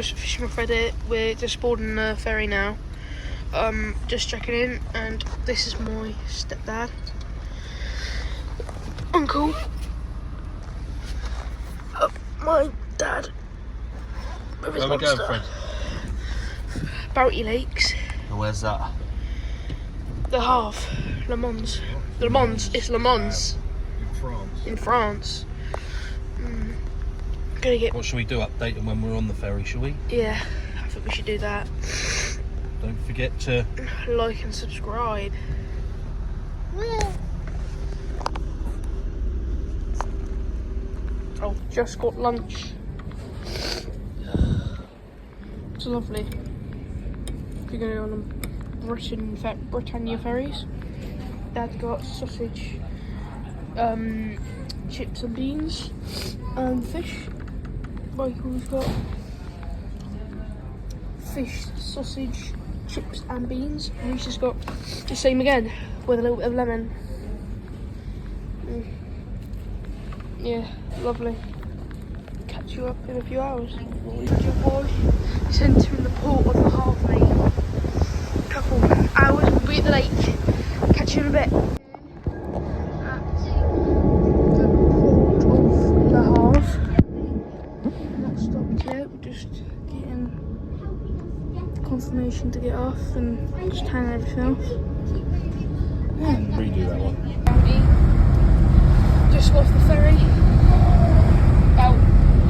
Fisherman Freddy, we're just boarding the ferry now. Just checking in, and this is my stepdad, uncle, my dad. Where are we going, Fred? Bounty Lakes. And where's that? The Half, Le Mans. Le Mans, it's Le Mans. In France. Gonna get. What should we do? Update them when we're on the ferry, shall we? Yeah, I think we should do that. Don't forget to like and subscribe. Oh, just got lunch. It's lovely. We're going on Britannia ferries. Dad's got sausage, chips and beans, and fish. Michael's got fish, sausage, chips and beans. And he's just got the same again with a little bit of lemon. Yeah, lovely. Catch you up in a few hours. Your boy is entering the port of the Half, mate. Couple hours, we'll be at the lake. Catch you in a bit. At the port of the Half. Not stopped yet. We're just getting confirmation to get off and just hang everything off. Yeah. redo that one. Just off the ferry. About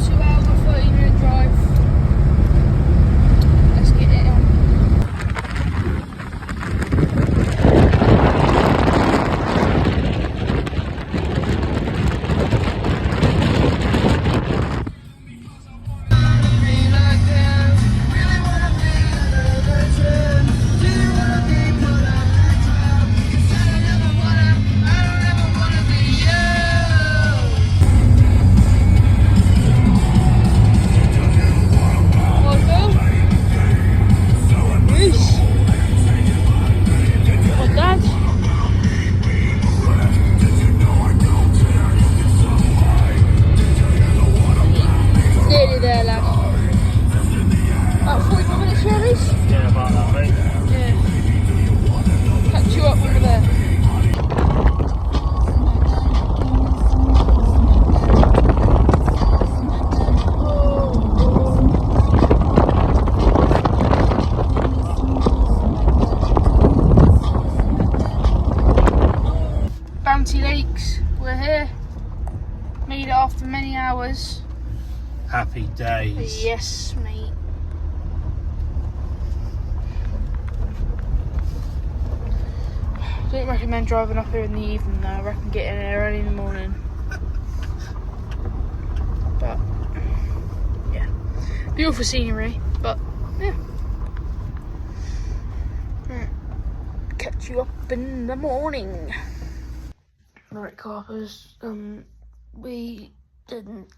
2 hours and 30-minute drive. Let's get it on. Bounty Lakes, we're here. Made it after many hours. Happy days. Yes, mate. Don't recommend driving up here in the evening though. I reckon getting here early in the morning. But yeah, beautiful scenery. But yeah, right. Catch you up in the morning. Right, Carpers. We didn't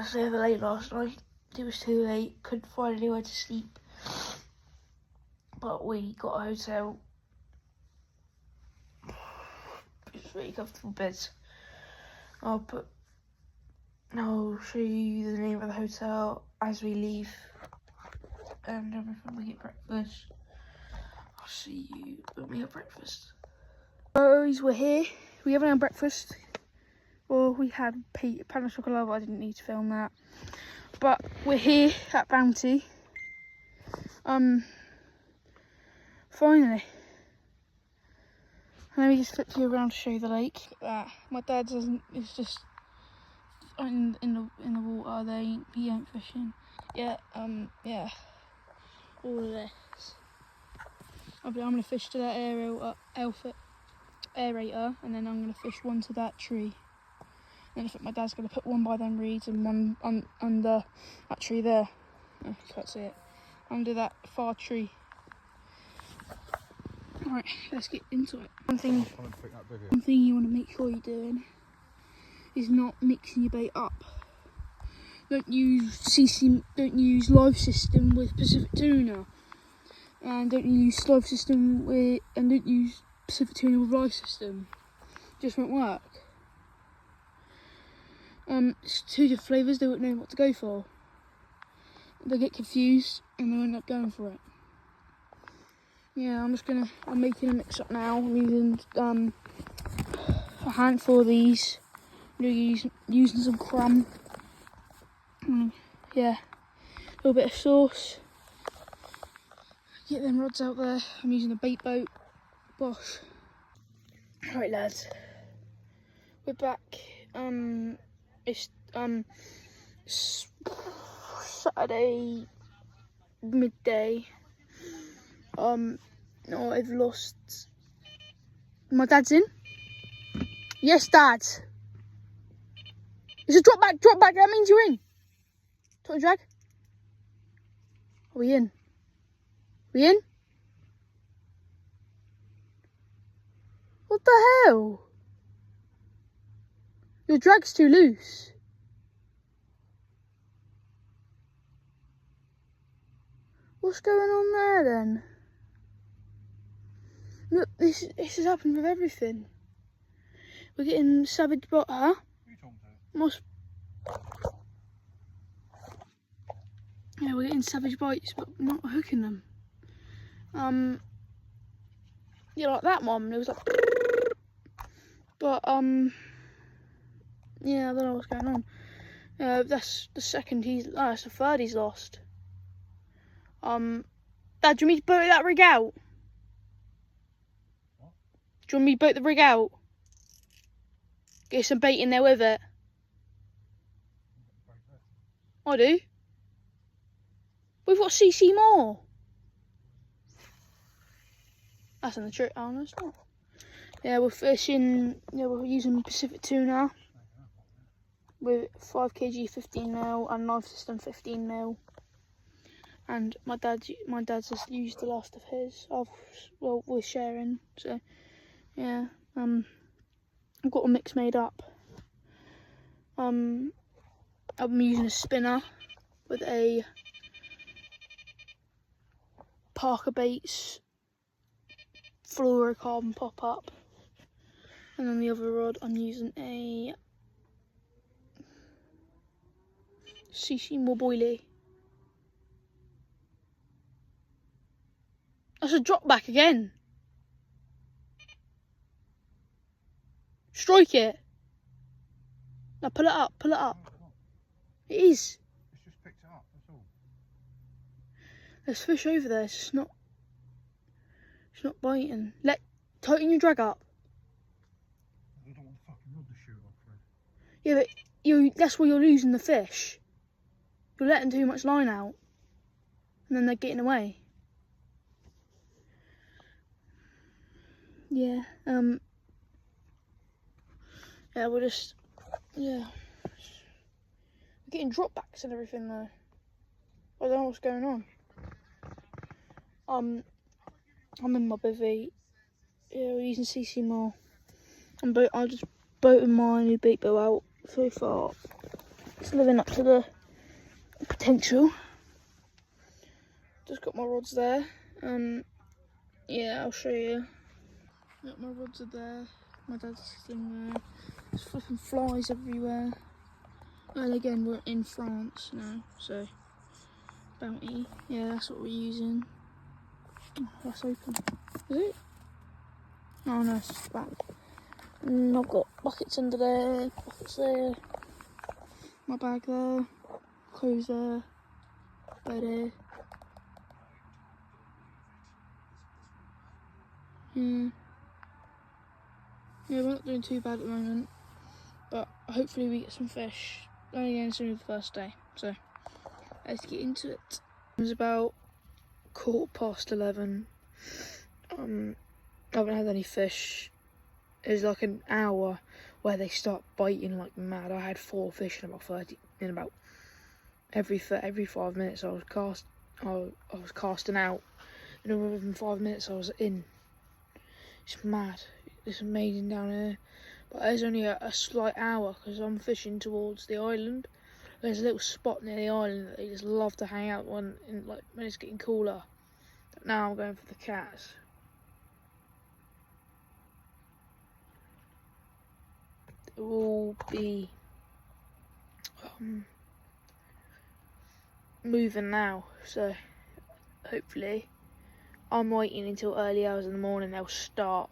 stay over late last night. It was too late. Couldn't find anywhere to sleep. But we got a hotel. It's really comfortable beds. I'll show you the name of the hotel as we leave. And everything. We get breakfast. I'll see you when we have breakfast. Guys, we're here. We haven't had breakfast. Well, we had pan of chocolate, but I didn't need to film that. But we're here at Bounty. Finally. Let me just flip you around to show you the lake. Look at that. My dad is just in the water. He ain't fishing. Yeah. Yeah. All of this. I'm gonna fish to that aerator, and then I'm gonna fish one to that tree. And I think my dad's gonna put one by them reeds and one under that tree there. Oh, you can't see it. Under that far tree. Alright, let's get into it. One thing you want to make sure you're doing is not mixing your bait up. Don't use live system with Pacific tuna, and don't use live system don't use Pacific tuna with live system. Just won't work. It's two different flavours. They won't know what to go for. they get confused and they end up going for it. Yeah, I'm making a mix up now. I'm using a handful of these. I'm using some crumb. Yeah, a little bit of sauce. Get them rods out there. I'm using a bait boat. Bosh. Right, lads, we're back. It's Saturday midday. No, I've lost. My dad's in. Yes, Dad. It's a drop back. That means you're in. Total drag. Are we in? We in? What the hell? Your drag's too loose. What's going on there then? Look, this has happened with everything. We're getting savage bot, huh? Who you talking to? Yeah, we're getting savage bites, but not hooking them. Yeah, like that one. It was like, but yeah, I don't know what's going on. That's the second that's the third he's lost. Dad, do you want me to boat that rig out? What? Do you want me to boat the rig out? Get some bait in there with it. I do. We've got CC more. That's in the trick. Oh no, it's not. Yeah, we're fishing. Yeah, we're using Pacific tuna with 5 kg 15mm and knife system 15mm. And my dad's just used the last of his. Well, we're sharing. So yeah, I've got a mix made up. I'm using a spinner with a Parker Baits fluorocarbon pop-up, and on the other rod I'm using a CC more boilie. That's a drop back again. Strike it. Now pull it up, pull it up. It is. It's just picked it up, that's all. There's fish over there, it's not biting. Tighten your drag up. I don't want the fucking rod to shoot off, Fred. Yeah, but that's where you're losing the fish. You're letting too much line out, and then they're getting away. Yeah, yeah, we're getting dropbacks and everything though. I don't know what's going on. I'm in my bivvy. Yeah, we're using CC more. I just boated my new bait boat out so far. It's living up to the potential. Just got my rods there. Yeah, I'll show you. Yep, my rods are there. My dad's thing there. There's flipping flies everywhere. And again, we're in France now, so Bounty. Yeah, that's what we're using. Oh, that's open. Is it? Oh no, it's back. And I've got buckets under there, buckets there, my bag there, clothes there, bed there. Yeah, we're not doing too bad at the moment, but hopefully we get some fish. Only again soon as the first day, so let's get into it. It's about 11:15. I haven't had any fish. It's like an hour where they start biting like mad. I had 4 fish in about every 5 minutes I was casting out, and within 5 minutes I was in. It's mad. It's amazing down here, but there's only a slight hour because I'm fishing towards the island. There's a little spot near the island that they just love to hang out when it's getting cooler. But now I'm going for the cats. It will be moving now, so hopefully I'm waiting until early hours in the morning. They'll start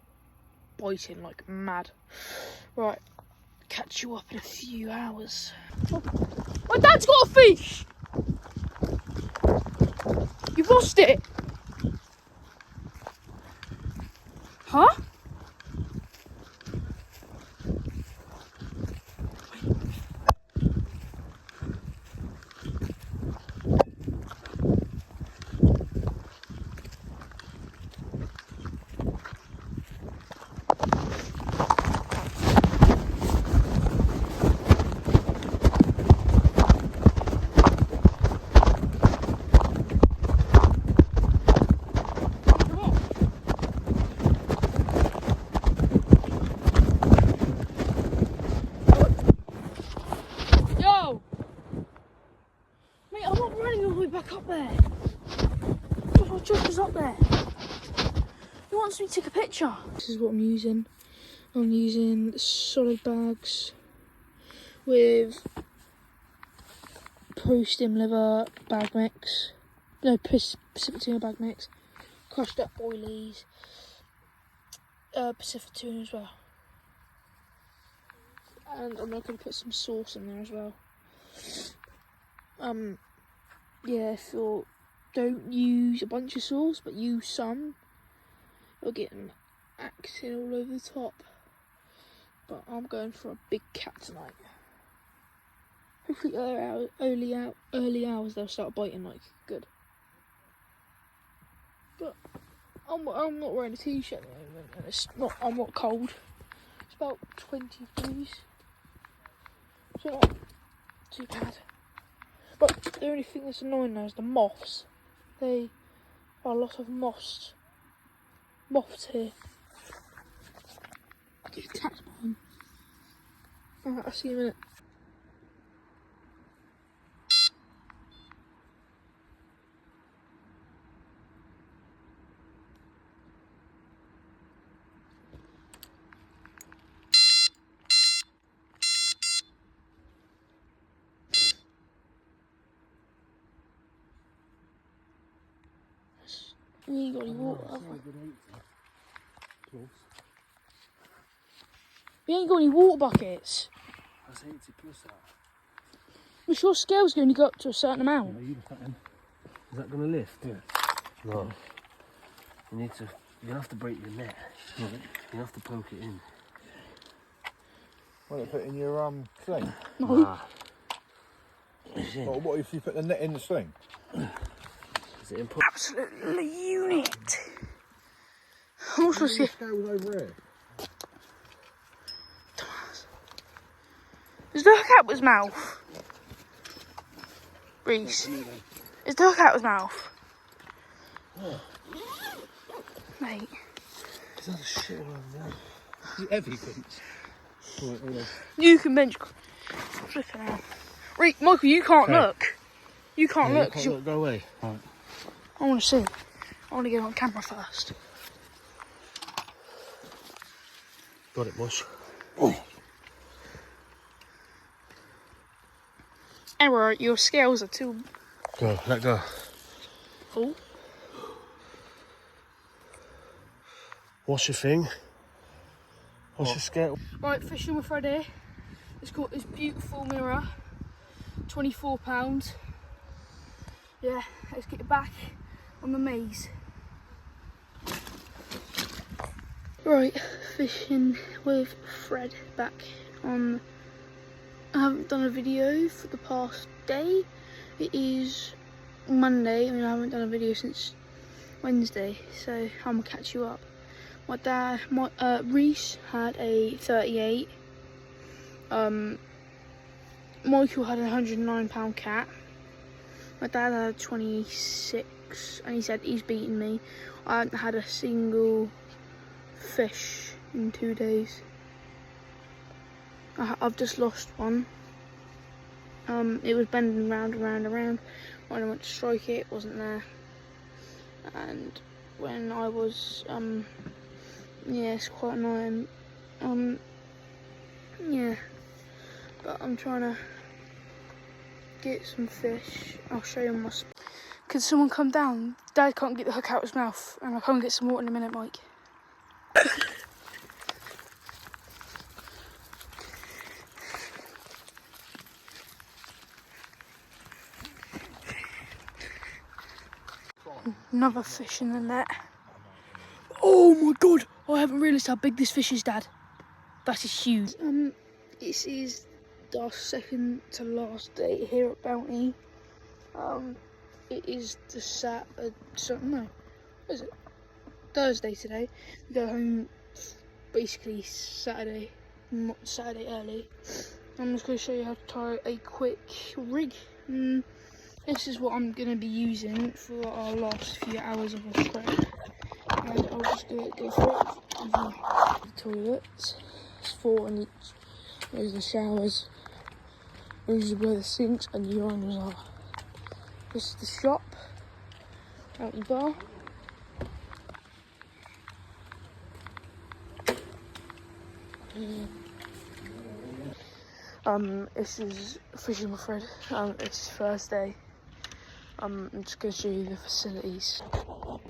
biting like mad. Right, catch you up in a few hours. Oh, my dad's got a fish. You've lost it. Huh? Yo! Mate, I'm not running all the way back up there. Josh was up there. He wants me to take a picture. This is what I'm using. I'm using solid bags with Pro-Stim liver bag mix. No, Pacific tuna bag mix. Crushed up boilies. Pacific tuna as well. And I'm not going to put some sauce in there as well. Yeah, if you don't use a bunch of sauce, but use some, you'll get an acting all over the top. But I'm going for a big cat tonight. Hopefully early hours they'll start biting like good. But I'm not wearing a t-shirt at the moment, and I'm not cold. It's about 20 degrees. So not too bad. But the only thing that's annoying now is the moths. They are a lot of moths here. I get attacked by them. Alright, I'll see you in a minute. You ain't got any water, have we? We ain't got any water buckets. That's 80 plus that. But your scale's going to go up to a certain amount. Yeah, you put that in. Is that going to lift? Yeah. No. You're going to have to break your net. Right. You have to poke it in. Want to put in your sling? No. Nah. Well, what if you put the net in the sling? Is it important? Absolutely unit. I'm also see. Scales over here. Is the hook out his mouth? Reese. Is the hook out his mouth? Mate. Is that a shit one there? It's heavy things. You can bench. Flipping out. Reese, Michael, you can't look. You can't look. You can't go away. Right. I want to see. I want to get on camera first. Got it, Mush. Error, your scales are too. Go, let go. Oh. What's your thing? What's your scale? Right, fishing with Fred here. It's got this beautiful mirror. £24. Yeah, let's get back on the maze. Right, fishing with Fred back on. I haven't done a video for the past day. It is Monday. I mean, I haven't done a video since Wednesday, so I'm gonna catch you up. My dad, Reese had a 38. Michael had a £109 cat. My dad had a 26, and he said he's beaten me. I haven't had a single fish in 2 days. I've just lost one. It was bending round and round and round. When I went to strike it, it wasn't there. And when I was, yeah, it's quite annoying. Yeah, but I'm trying to get some fish. I'll show you my spot. Could someone come down? Dad can't get the hook out of his mouth, and I'll come and get some water in a minute, Mike. Another fish in the net. Oh my god! I haven't realised how big this fish is, Dad. That is huge. This is our second to last day here at Bounty. It is the what is it? Thursday today. We go home basically Saturday early. I'm just going to show you how to tie a quick rig. This is what I'm going to be using for our last few hours of our trip. And I'll just go for it. The toilets. It's 4 in each. There's the showers. Those are where the sinks and the urinals are. This is the shop. Out the bar. This is fishing with Fred. It's his first day. I'm just going to show you the facilities.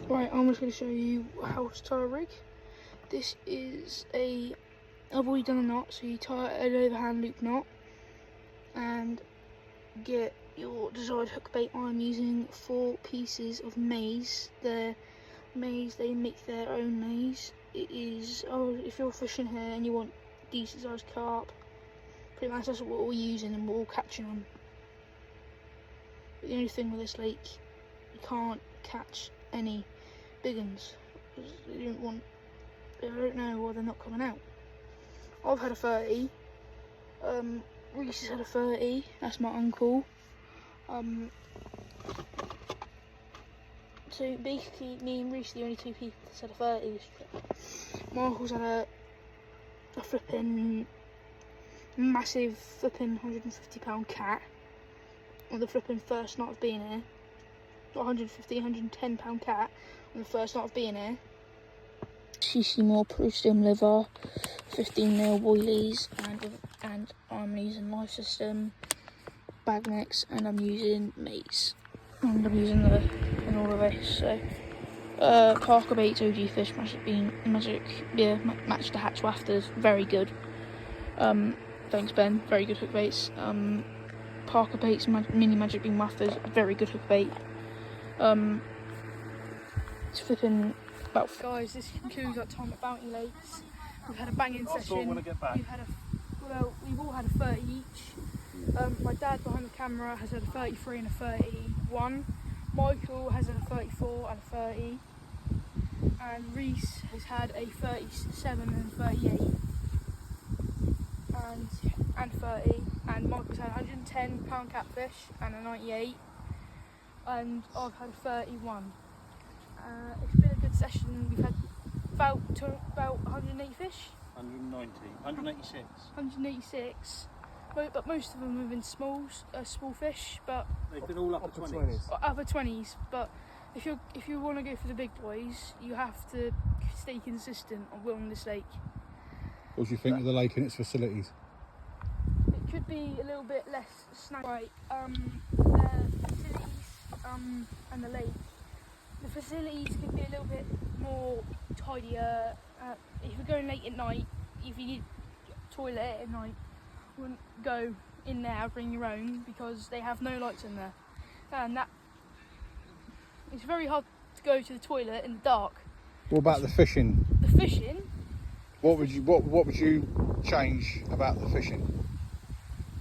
Right, I'm just going to show you how to tie a rig. This is I've already done a knot, so you tie an overhand loop knot and get your desired hook bait. I'm using 4 pieces of maize. They're maize, they make their own maize. It is, if you're fishing here and you want decent sized carp, pretty much that's what we're using and we're all catching on. But the only thing with this lake, you can't catch any big ones. I don't know why they're not coming out. I've had a 30. Reese has had a 30. That's my uncle. So basically, me and Reese are the only 2 people that's had a 30 this trip. My uncle's had a flipping massive flipping £150 cat on the flipping first night of being here. £110 cat on the first night of being here. CC more Prustum liver, 15mm boilies, and I'm using Life System, bag mix, and I'm using maize. And I'm using in all of this. So Parker Baits OG Fish Match the Hatch Wafters, very good. Thanks Ben, very good hook baits. Parker Baits Mini Magic Bean Wafters, very good hook bait. It's flipping about. Guys, this concludes our time at Bounty Lakes. We've had a banging session. When I get back. We've all had a 30 each. My dad behind the camera has had a 33 and a 31. Michael has had a 34 and a 30. And Reese has had a 37 and a 38. And 30. And Michael's had a £110 catfish and a 98. And I've had a 31. It's been a good session. We've had about 180 fish. 190, 186. 186. But most of them have been small fish. But they've been all upper 20s. Upper 20s. But if you want to go for the big boys, you have to stay consistent on this lake. What do you think of the lake and its facilities? It could be a little bit less snag. Right, the facilities and the lake. The facilities could be a little bit more tidier. If you're going late at night, if you need a toilet at night, wouldn't go in there, bring your own, because they have no lights in there. And that it's very hard to go to the toilet in the dark. What about the fishing? The fishing? What would you change about the fishing?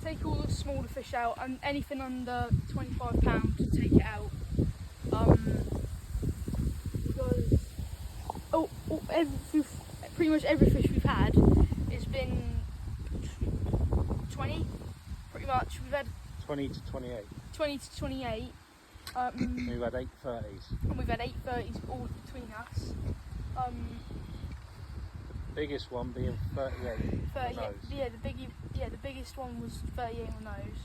Take all the smaller fish out, and anything under £25 to take it out. Because pretty much every fish we've had has been 20. Pretty much we've had 20 to 28. 20 to 28. We've had 8 30s. And we've had 8 30s all between us. Biggest one being 38. 38. The biggest one was 38 on nose.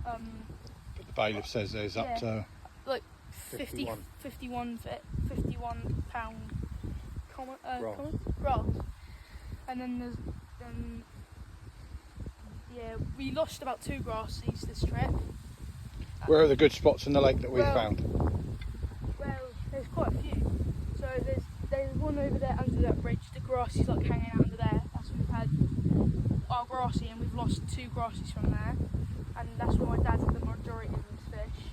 But the bailiff says there's up to like 51 pound grass. And then we lost about 2 grasses this trip. Where are the good spots in the lake that we Well- found? Well, there's quite a few. So there's one over there under that bridge. The grass is like hanging out under there. That's where we've had our grassy, and we've lost 2 grassies from there. And that's where my dad had the majority of his fish.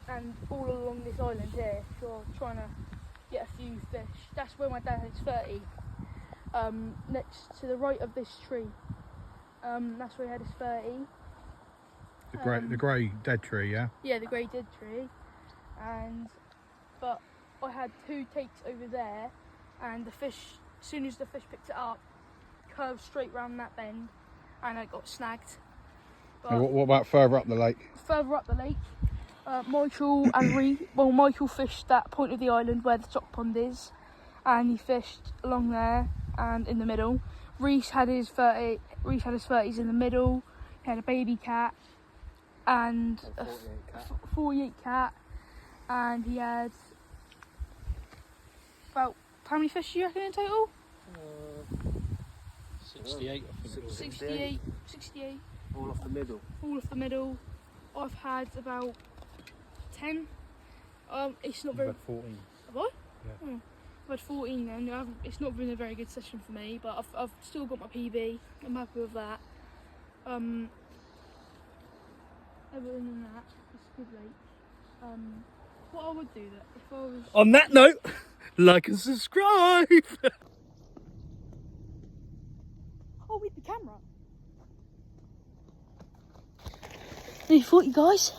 And all along this island here, so I'm trying to get a few fish. That's where my dad had his 30. Next to the right of this tree. That's where he had his 30. The grey dead tree, yeah? Yeah, the grey dead tree. But I had 2 takes over there, and the fish, as soon as the fish picked it up, curved straight round that bend, and it got snagged. But And what about further up the lake? further up the lake, Michael and Michael fished that point of the island where the stock pond is, and he fished along there and in the middle. Reese had his 30s in the middle. He had a baby cat and a 48 cat, and he had about, how many fish do you reckon in total? 68, I think. 68, All off the middle. all off the middle. I've had about 10. It's not very. 14. Have I? Yeah. Oh, I've had 14 then. It's not been a very good session for me, but I've still got my PB. I'm happy with that. Other than that, it's a good lake. What I would do that if I was. On that note, like and subscribe. Oh, with the camera. Nearly 40 guys.